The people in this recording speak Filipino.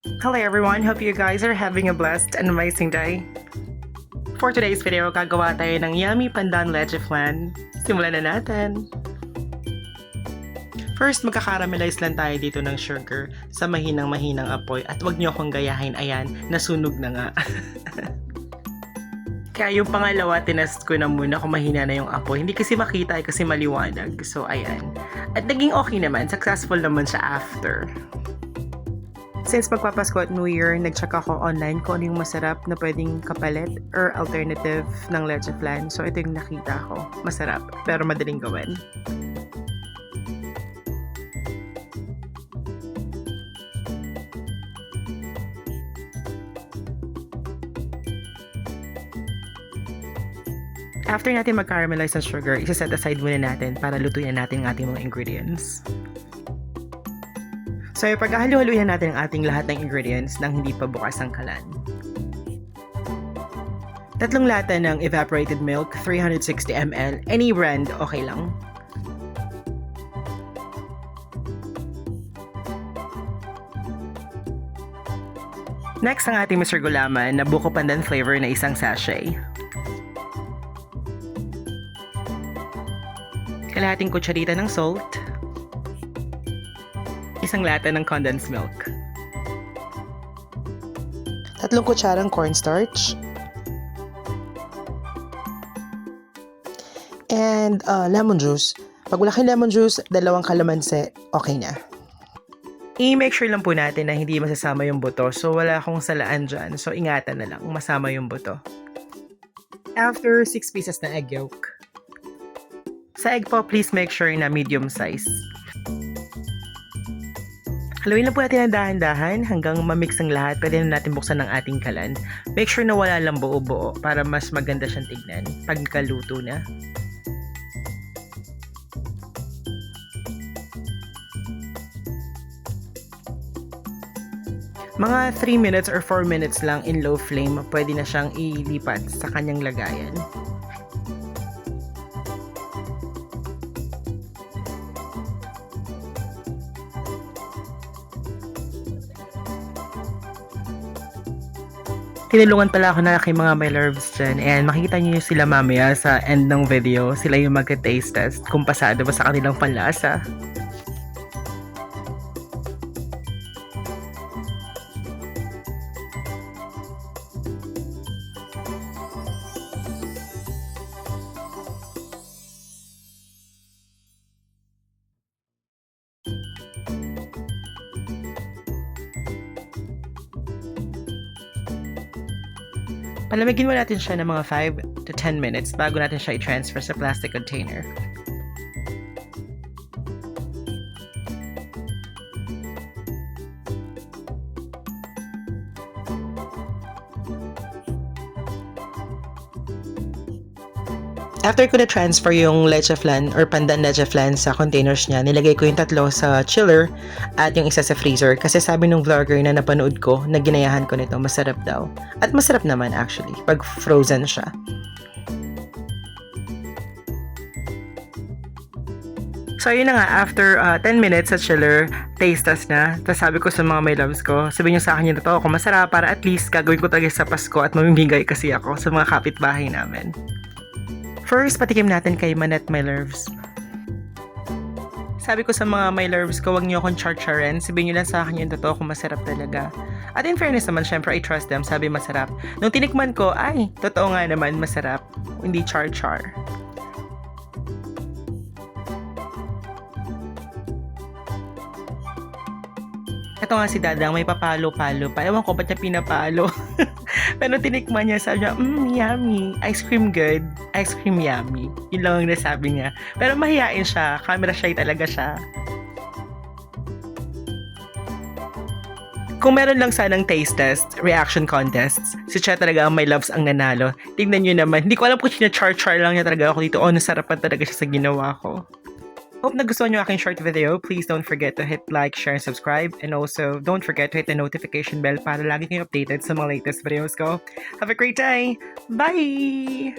Hello everyone, hope you guys are having a blessed and amazing day. For today's video, gagawa tayo ng yummy pandan leche flan. Simulan na natin. First, magkakaramelize lang tayo dito ng sugar sa mahinang-mahinang apoy at wag niyo akong gayahin, ayan, nasunog na nga. Kaya yung pangalawa, tinest ko na muna kung mahina na yung apoy. Hindi kasi makita, kasi maliwanag. So, ayan. At naging okay naman, successful naman siya after. Since magpapasko at New Year, nag-check ako online kung ano yung masarap na pwedeng kapalit or alternative ng leche flan. So ito yung nakita ko. Masarap, pero madaling gawin. After natin mag-caramelize ng sugar, isa-set aside muna natin para lutuin natin ang ating mga ingredients. So, pagkahalo-haluin natin ang ating lahat ng ingredients nang hindi pa bukas ang kalan. 3 lata ng evaporated milk, 360 ml, any brand, okay lang. Next, ang ating Mr. Gulaman na buko pandan flavor na isang sachet. Kalahating kutsarita ng salt. Isang lata ng condensed milk. 3 kutsarang cornstarch. And lemon juice. Pag wala kayong lemon juice, 2 kalamansi, okay na. I-make sure lang po natin na hindi masasama yung buto. So wala akong salaan dyan. So ingatan na lang, masama yung buto. After 6 pieces na egg yolk. Sa egg po, please make sure na medium size. Haluin lang po natin ang dahan-dahan hanggang mamix ang lahat. Pwede na natin buksan ng ating kalan. Make sure na wala lang buo-buo para mas maganda siyang tignan pagkaluto na. Mga 3 minutes or 4 minutes lang in low flame, pwede na siyang ilipat sa kanyang lagayan. Tinulungan pala ako ng aking mga my loves dyan. And makikita niyo sila mamaya sa end ng video. Sila yung mag-taste test kung pasado ba sa kanilang panlasa. Palamigin mo natin siya ng mga 5 to 10 minutes bago natin siya i-transfer sa plastic container. After ko na-transfer yung leche flan or pandan leche flan sa containers niya, nilagay ko yung 3 sa chiller at yung isa sa freezer kasi sabi nung vlogger na napanood ko na ginayahan ko nito, masarap daw. At masarap naman actually pag frozen siya. So yun na nga, after 10 minutes sa chiller, taste test na. Tapos sabi ko sa mga my loves ko, sabihin nyo sa akin yung totoo kung masarap para at least gagawin ko talaga sa Pasko at mamimigay kasi ako sa mga kapitbahay namin. First, patikim natin kay Manette my loves. Sabi ko sa mga my loves ko, wag niyo akong char-charen. Sabihin niyo lang sa akin yung totoo kung masarap talaga. At in fairness naman, syempre, I trust them. Sabi masarap. Nung tinikman ko, ay, totoo nga naman, masarap. Hindi char-char. Ito nga si Dadang, may papalo-palo pa. Ewan ko ba't niya pinapalo. Pero tinikman niya, sabi niya, yummy. Ice cream good. Ice cream yummy. Yun lang ang nasabi niya. Pero mahihain siya. Camera shy talaga siya. Kung meron lang sanang taste test, reaction contests, si Cha talaga ang my loves ang nanalo. Tingnan niyo naman. Hindi ko alam kung char-char lang niya talaga ako dito. Nasarapan talaga siya sa ginawa ko. Hope nagustuhan nyo aking short video. Please don't forget to hit like, share, and subscribe. And also, don't forget to hit the notification bell para lagi kayong updated sa mga latest videos ko. Have a great day! Bye!